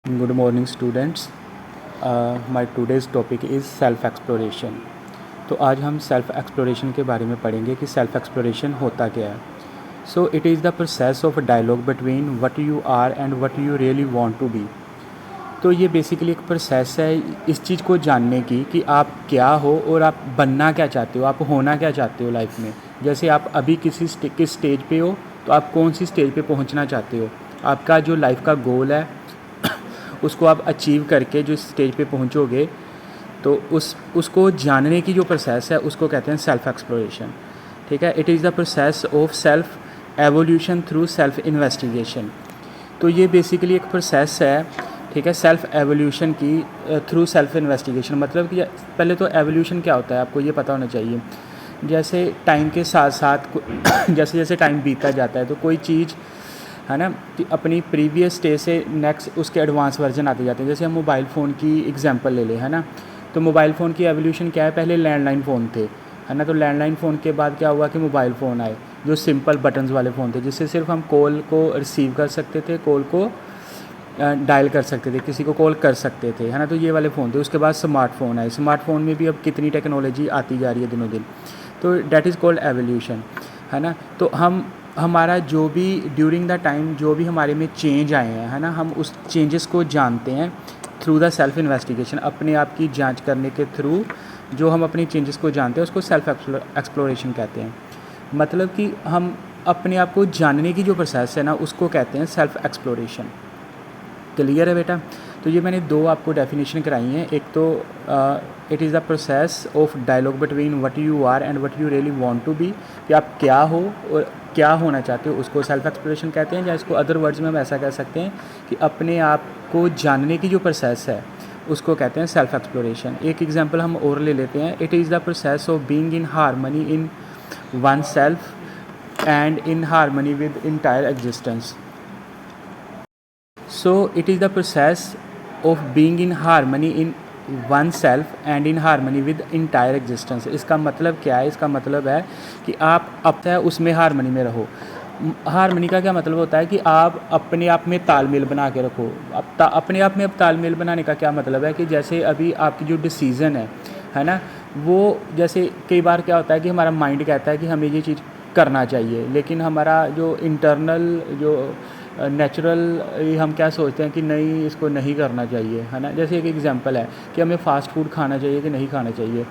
Good morning students. My today's topic is self exploration. तो आज हम सेल्फ एक्सप्लोरेशन के बारे में पढ़ेंगे कि सेल्फ एक्सप्लोरेशन होता क्या है. So it is the process of dialogue between what you are and what you really want to be. तो ये बेसिकली एक प्रोसेस है इस चीज़ को जानने की कि आप क्या हो और आप बनना क्या चाहते हो, आप होना क्या चाहते हो लाइफ में. जैसे आप अभी किस स्टेज पे हो, तो आप कौन सी स्टेज पे पहुंचना चाहते हो. आपका जो लाइफ का गोल है उसको आप अचीव करके जो स्टेज पे पहुंचोगे, तो उसको जानने की जो प्रोसेस है उसको कहते हैं सेल्फ एक्सप्लोरेशन. ठीक है. It is the process of self evolution through self investigation. तो ये बेसिकली एक प्रोसेस है. ठीक है. सेल्फ एवोल्यूशन की थ्रू सेल्फ इन्वेस्टिगेशन मतलब कि पहले तो एवोल्यूशन क्या होता है आपको ये पता होना चाहिए. जैसे टाइम के साथ साथ जैसे जैसे टाइम बीतता जाता है तो कोई चीज़ है ना कि अपनी प्रीवियस स्टेज से नेक्स्ट उसके एडवांस वर्जन आते जाते हैं. जैसे हम मोबाइल फ़ोन की एग्जांपल ले लें, है ना. तो मोबाइल फ़ोन की एवोल्यूशन क्या है, पहले लैंडलाइन फ़ोन थे, है ना. तो लैंडलाइन फ़ोन के बाद क्या हुआ कि मोबाइल फ़ोन आए जो सिंपल बटन्स वाले फ़ोन थे, जिससे सिर्फ हम कॉल को रिसीव कर सकते थे, कॉल को डायल कर सकते थे, किसी को कॉल कर सकते थे, है ना. तो ये वाले फ़ोन थे. उसके बाद स्मार्टफ़ोन आए. स्मार्टफ़ोन में भी अब कितनी टेक्नोलॉजी आती जा रही है दिनों दिन. तो डैट इज़ कॉल्ड एवोल्यूशन, है ना. तो हमारा जो भी ड्यूरिंग द टाइम जो भी हमारे में चेंज आए हैं, है ना, हम उस चेंजेस को जानते हैं थ्रू द सेल्फ इन्वेस्टिगेशन. अपने आप की जांच करने के थ्रू जो हम अपनी चेंजेस को जानते हैं उसको सेल्फ एक्सप्लोरेशन कहते हैं. मतलब कि हम अपने आप को जानने की जो प्रोसेस है ना उसको कहते हैं सेल्फ एक्सप्लोरेशन. क्लियर है बेटा. तो ये मैंने दो आपको डेफिनेशन कराई हैं. एक तो it is the process of dialogue between what you are and what you really want to be, कि आप क्या हो और क्या होना चाहते हो, उसको सेल्फ एक्सप्लोरेशन कहते हैं. या इसको अदर वर्ड्स में हम ऐसा कह सकते हैं कि अपने आप को जानने की जो प्रोसेस है उसको कहते हैं सेल्फ एक्सप्लोरेशन. एक एग्जांपल हम और ले लेते हैं. It is the process of being in harmony in one self and in harmony with entire existence. So it is the process of being in harmony in oneself and in harmony with entire existence. इसका मतलब क्या है. इसका मतलब है कि आप अब तक उसमें हारमनी में रहो. हारमनी का क्या मतलब होता है कि आप अपने आप में तालमेल बना के रखो. अपने आप में अब तालमेल बनाने का क्या मतलब है कि जैसे अभी आपकी जो डिसीज़न है ना, वो जैसे कई बार क्या होता है कि हमारा माइंड कहता है कि हमें ये चीज़ करना चाहिए, लेकिन हमारा जो इंटरनल जो नेचुरल हम क्या सोचते हैं कि नहीं इसको नहीं करना चाहिए, है ना. जैसे एक एग्जांपल है कि हमें फ़ास्ट फूड खाना चाहिए कि नहीं खाना चाहिए.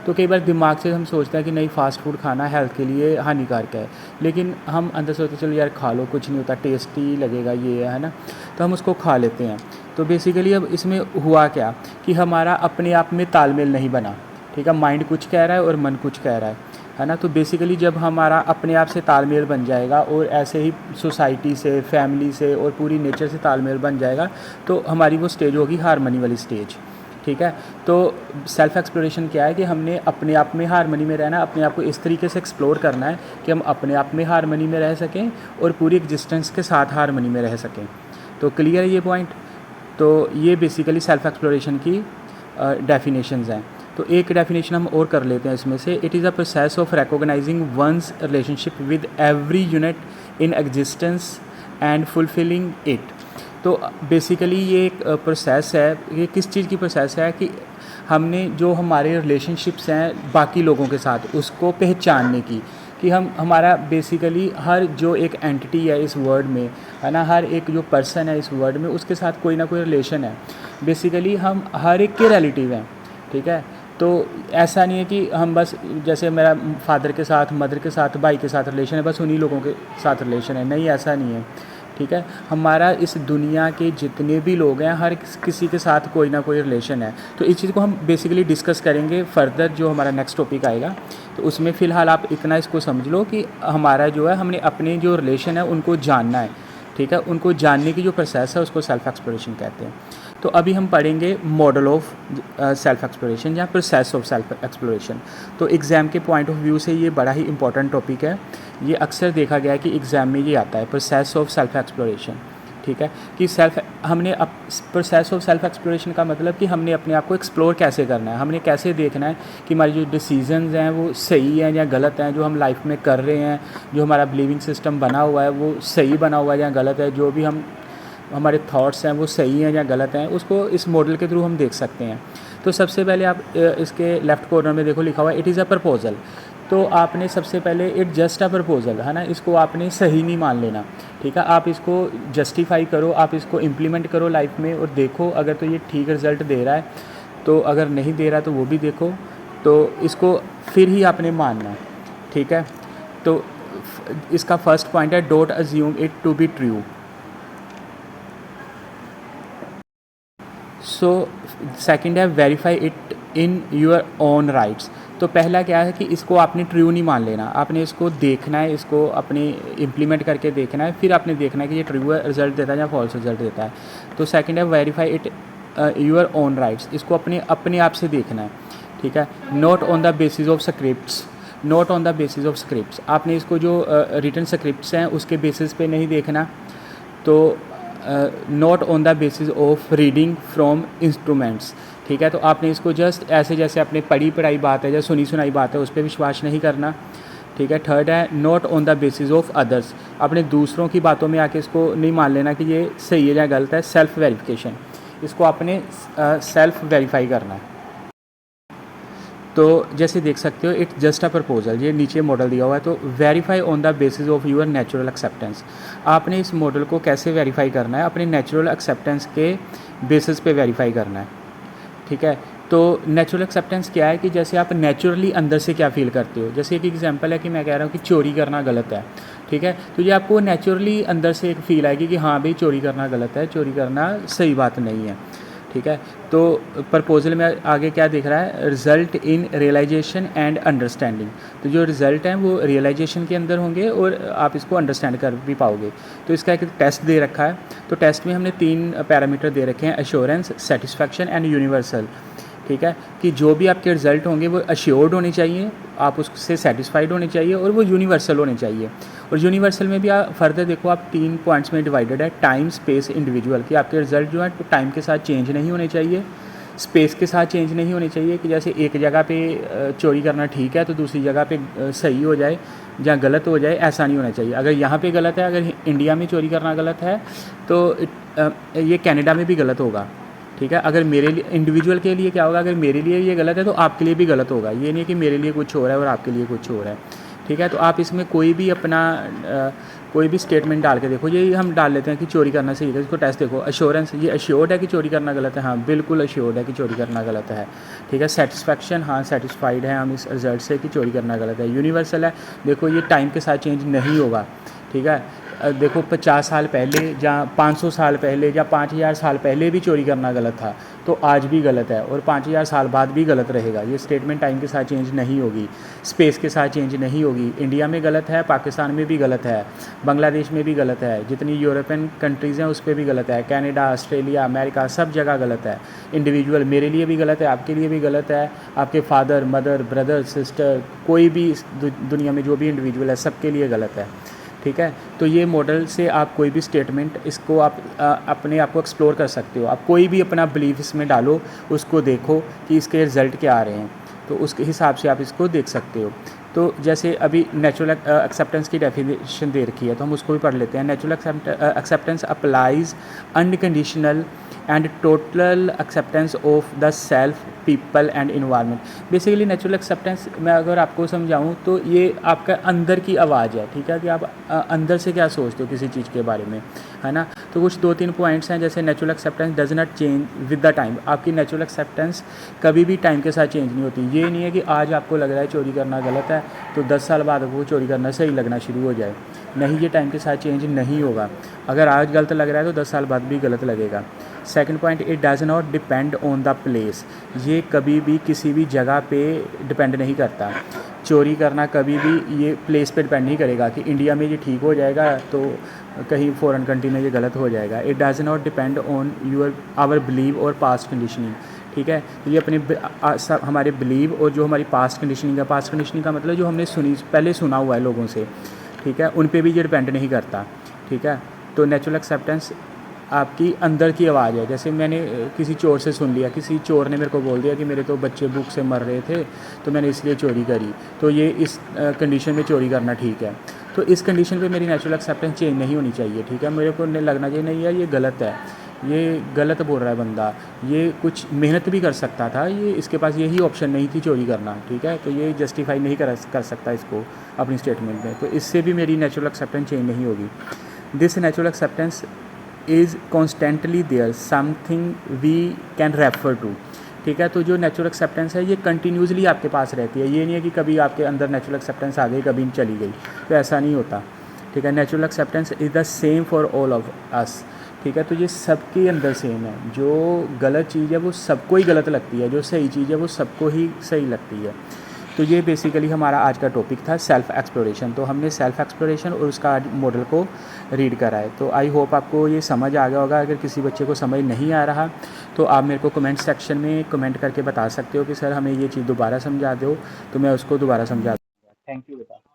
तो कई बार दिमाग से हम सोचते हैं कि नहीं फ़ास्ट फूड खाना हेल्थ के लिए हानिकारक है, लेकिन हम अंदर सोचते चलो यार खा लो, कुछ नहीं होता, टेस्टी लगेगा ये, है ना. तो हम उसको खा लेते हैं. तो बेसिकली अब इसमें हुआ क्या कि हमारा अपने आप में तालमेल नहीं बना. ठीक है. माइंड कुछ कह रहा है और मन कुछ कह रहा है ना. तो बेसिकली जब हमारा अपने आप से तालमेल बन जाएगा और ऐसे ही सोसाइटी से, फैमिली से और पूरी नेचर से तालमेल बन जाएगा, तो हमारी वो स्टेज होगी हारमनी वाली स्टेज. ठीक है. तो सेल्फ एक्सप्लोरेशन क्या है कि हमने अपने आप में हारमनी में रहना, अपने आप को इस तरीके से एक्सप्लोर करना है कि हम अपने आप में हारमनी में रह सकें और पूरी एग्जिस्टेंस के साथ हारमनी में रह सकें. तो क्लियर है ये पॉइंट. तो ये बेसिकली सेल्फ एक्सप्लोरेशन की डेफिनेशंस हैं. तो एक डेफिनेशन हम और कर लेते हैं इसमें से. It is a process of recognising one's relationship with every unit in existence and fulfilling it. तो बेसिकली ये एक प्रोसेस है. ये किस चीज़ की प्रोसेस है कि हमने जो हमारे रिलेशनशिप्स हैं बाकी लोगों के साथ उसको पहचानने की, कि हम हमारा बेसिकली हर जो एक एंटिटी है इस वर्ल्ड में, है ना, हर एक जो पर्सन है इस वर्ल्ड में उसके साथ कोई ना कोई रिलेशन है. बेसिकली हम हर एक के रिलेटिव हैं. ठीक है. तो ऐसा नहीं है कि हम बस जैसे मेरा फादर के साथ, मदर के साथ, भाई के साथ रिलेशन है, बस उन्हीं लोगों के साथ रिलेशन है. नहीं, ऐसा नहीं है. ठीक है. हमारा इस दुनिया के जितने भी लोग हैं हर किसी के साथ कोई ना कोई रिलेशन है. तो इस चीज़ को हम बेसिकली डिस्कस करेंगे फर्दर जो हमारा नेक्स्ट टॉपिक आएगा. तो उसमें फ़िलहाल आप इतना इसको समझ लो कि हमारा जो है हमने अपने जो रिलेशन है उनको जानना है. ठीक है. उनको जानने की जो प्रोसेस है उसको सेल्फ एक्सप्लोरेशन कहते हैं. तो अभी हम पढ़ेंगे मॉडल ऑफ सेल्फ एक्सप्लोरेशन या प्रोसेस ऑफ सेल्फ एक्सप्लोरेशन. तो एग्ज़ाम के पॉइंट ऑफ व्यू से ये बड़ा ही इंपॉर्टेंट टॉपिक है. ये अक्सर देखा गया है कि एग्ज़ाम में ये आता है प्रोसेस ऑफ सेल्फ एक्सप्लोरेशन. ठीक है. कि हमने प्रोसेस ऑफ सेल्फ एक्सप्लोरेशन का मतलब कि हमने अपने आप को एक्सप्लोर कैसे करना है, हमने कैसे देखना है कि हमारी जो डिसीजंस हैं वो सही हैं या गलत हैं, जो हम लाइफ में कर रहे हैं, जो हमारा बिलीविंग सिस्टम बना हुआ है वो सही बना हुआ है या गलत है, जो भी हम हमारे थॉट्स हैं वो सही हैं या गलत हैं, उसको इस मॉडल के थ्रू हम देख सकते हैं। तो सबसे पहले आप इसके लेफ़्ट कॉर्नर में देखो लिखा हुआ है इट इज़ अ प्रपोज़ल। तो आपने सबसे पहले इट जस्ट अ प्रपोज़ल है ना, इसको आपने सही नहीं मान लेना, ठीक है। आप इसको जस्टिफाई करो, आप इसको इम्प्लीमेंट करो लाइफ में और देखो अगर तो ये ठीक रिज़ल्ट दे रहा है, तो अगर नहीं दे रहा तो वो भी देखो, तो इसको फिर ही आपने मानना है, ठीक है। तो इसका फर्स्ट पॉइंट है don't assume it to be true. So second है verify it in your own rights. तो पहला क्या है कि इसको आपने ट्रू नहीं मान लेना, आपने इसको देखना है, इसको अपने इम्प्लीमेंट करके देखना है, फिर आपने देखना है कि ये ट्रू रिजल्ट देता है या फॉल्स रिजल्ट देता है। तो सेकंड है verify it your own rights, इसको अपने आप से देखना है, ठीक है। Not on the basis of scripts, not on the basis of scripts, आपने इसको जो रिटन स्क्रिप्ट्स हैं उसके बेसिस पे नहीं देखना। तो not on the basis of reading from instruments, ठीक है। तो आपने इसको जस्ट ऐसे जैसे अपने पढ़ी पढ़ाई बात है या सुनी सुनाई बात है उस पर विश्वास नहीं करना, ठीक है। थर्ड है not on the basis of others, आपने दूसरों की बातों में आके इसको नहीं मान लेना कि ये सही है या गलत है। सेल्फ वेरिफिकेशन, इसको आपने सेल्फ वेरीफाई करना है। तो जैसे देख सकते हो इट जस्ट अ प्रपोजल, ये नीचे मॉडल दिया हुआ है। तो verify on the basis of your natural acceptance, आपने इस मॉडल को कैसे वेरीफाई करना है, अपने नेचुरल एक्सेप्टेंस के बेसिस पे वेरीफाई करना है, ठीक है। तो नेचुरल एक्सेप्टेंस क्या है कि जैसे आप नेचुरली अंदर से क्या फ़ील करते हो। जैसे एक एग्जांपल है कि मैं कह रहा हूँ कि चोरी करना गलत है, ठीक है। तो ये आपको नेचुरली अंदर से एक फ़ील आएगी कि हाँ भाई चोरी करना गलत है, चोरी करना सही बात नहीं है, ठीक है। तो प्रपोजल में आगे क्या दिख रहा है, result in realisation and understanding. तो जो रिज़ल्ट हैं वो रियलाइजेशन के अंदर होंगे और आप इसको अंडरस्टैंड कर भी पाओगे। तो इसका एक टेस्ट दे रखा है। तो टेस्ट में हमने 3 पैरामीटर दे रखे हैं, एश्योरेंस, सेटिस्फैक्शन एंड यूनिवर्सल, ठीक है। कि जो भी आपके रिज़ल्ट होंगे वो अश्योर्ड होने चाहिए, आप उससे सेटिस्फाइड होने चाहिए और वो यूनिवर्सल होने चाहिए। और यूनिवर्सल में भी आप फर्दर देखो, आप 3 पॉइंट्स में डिवाइडेड है, टाइम, स्पेस, इंडिविजुअल, कि आपके रिज़ल्ट जो है टाइम के साथ चेंज नहीं होने चाहिए, स्पेस के साथ चेंज नहीं होने चाहिए कि जैसे एक जगह पे चोरी करना ठीक है तो दूसरी जगह पे सही हो जाए या गलत हो जाए, ऐसा नहीं होना चाहिए। अगर यहाँ पे गलत है, अगर इंडिया में चोरी करना गलत है तो ये कनाडा में भी गलत होगा, ठीक है। अगर मेरे लिए इंडिविजुअल के लिए क्या होगा, अगर मेरे लिए ये गलत है तो आपके लिए भी गलत होगा। ये नहीं कि मेरे लिए कुछ हो रहा है और आपके लिए कुछ हो रहा है, ठीक है। तो आप इसमें कोई भी अपना कोई भी स्टेटमेंट डाल के देखो। ये हम डाल लेते हैं कि चोरी करना सही है, इसको टेस्ट देखो। अश्योरेंस, ये अश्योर्ड है कि चोरी करना गलत है, हाँ बिल्कुल अश्योर्ड है कि चोरी करना गलत है, ठीक है। सेटिस्फैक्शन, हाँ सेटिस्फाइड है हम इस रिजल्ट से कि चोरी करना गलत है। यूनिवर्सल है, देखो ये टाइम के साथ चेंज नहीं होगा, ठीक है। देखो 50 साल पहले या 500 साल पहले या 5000 साल पहले भी चोरी करना गलत था, तो आज भी गलत है और 5000 साल बाद भी गलत रहेगा। ये स्टेटमेंट टाइम के साथ चेंज नहीं होगी, स्पेस के साथ चेंज नहीं होगी। इंडिया में गलत है, पाकिस्तान में भी गलत है, बांग्लादेश में भी गलत है, जितनी यूरोपियन कंट्रीज़ हैं उस पर भी गलत है, कनाडा, ऑस्ट्रेलिया, अमेरिका, सब जगह गलत है। इंडिविजुअल मेरे लिए भी गलत है, आपके लिए भी गलत है, आपके फादर, मदर, ब्रदर, सिस्टर, कोई भी इस दुनिया में जो भी इंडिविजुअल है सबके लिए गलत है, ठीक है। तो ये मॉडल से आप कोई भी स्टेटमेंट, इसको आप अपने आप को एक्सप्लोर कर सकते हो। आप कोई भी अपना बिलीफ इसमें डालो, उसको देखो कि इसके रिज़ल्ट क्या आ रहे हैं, तो उसके हिसाब से आप इसको देख सकते हो। तो जैसे अभी नेचुरल एक्सेप्टेंस की डेफिनेशन दे रखी है तो हम उसको भी पढ़ लेते हैं। Natural acceptance applies unconditional and total acceptance of the self, people and environment. Basically natural acceptance मैं अगर आपको समझाऊं तो ये आपका अंदर की आवाज़ है, ठीक है, कि आप अंदर से क्या सोचते हो किसी चीज़ के बारे में, है ना। तो कुछ 2-3 पॉइंट्स हैं, जैसे natural acceptance does not change with the time. आपकी नेचुरल एक्सेप्टेंस कभी भी टाइम के साथ चेंज नहीं होती। ये नहीं है कि आज आपको लग रहा है चोरी करना गलत है तो 10 साल बाद आपको चोरी करना सही लगना शुरू हो जाए, नहीं, ये टाइम के साथ चेंज नहीं होगा। अगर आज गलत लग रहा है तो 10 साल बाद भी गलत लगेगा। Second point, it does not depend on the place. ये कभी भी किसी भी जगह पे डिपेंड नहीं करता। चोरी करना कभी भी ये प्लेस पे डिपेंड नहीं करेगा कि इंडिया में ये ठीक हो जाएगा तो कहीं फॉरेन कंट्री में ये गलत हो जाएगा। It does not depend on our believe और पास्ट कंडीशनिंग, ठीक है। तो ये अपने हमारे बिलीव और जो हमारी पास्ट कंडीशनिंग है, पास्ट कंडीशनिंग का मतलब जो हमने पहले सुना हुआ है लोगों से, ठीक है, उन पे भी ये डिपेंड नहीं करता, ठीक है। तो नेचुरल एक्सेप्टेंस आपकी अंदर की आवाज़ है। जैसे मैंने किसी चोर से सुन लिया, किसी चोर ने मेरे को बोल दिया कि मेरे तो बच्चे भूख से मर रहे थे तो मैंने इसलिए चोरी करी, तो ये इस कंडीशन में चोरी करना ठीक है। तो इस कंडीशन पे मेरी नेचुरल एक्सेप्टेंस चेंज नहीं होनी चाहिए, ठीक है। मेरे को लगना चाहिए नहीं यार ये गलत है, ये गलत बोल रहा है बंदा, ये कुछ मेहनत भी कर सकता था, ये इसके पास यही ऑप्शन नहीं थी चोरी करना, ठीक है। तो ये जस्टिफाई नहीं कर सकता इसको अपनी स्टेटमेंट में, तो इससे भी मेरी नेचुरल एक्सेप्टेंस चेंज नहीं होगी। This natural acceptance is constantly there, something we can refer to, ठीक है। तो जो नेचुरल एक्सेप्टेंस है ये कंटिन्यूसली आपके पास रहती है, ये नहीं है कि कभी आपके अंदर नेचुरल एक्सेप्टेंस आ गई कभी चली गई, तो ऐसा नहीं होता, ठीक है। Natural acceptance is the same for all of us, ठीक है। तो ये सबके अंदर सेम है, जो गलत चीज़ है वो सबको ही गलत लगती है, जो सही चीज़ है वो सबको ही सही लगती है। तो ये बेसिकली हमारा आज का टॉपिक था सेल्फ़ एक्सप्लोरेशन। तो हमने सेल्फ़ एक्सप्लोरेशन और उसका मॉडल को रीड करा है। तो आई होप आपको ये समझ आ गया होगा। अगर किसी बच्चे को समझ नहीं आ रहा तो आप मेरे को कमेंट सेक्शन में कमेंट करके बता सकते हो कि सर हमें ये चीज़ दोबारा समझा दो, तो मैं उसको दोबारा समझा दूँगा। थैंक यू बेटा।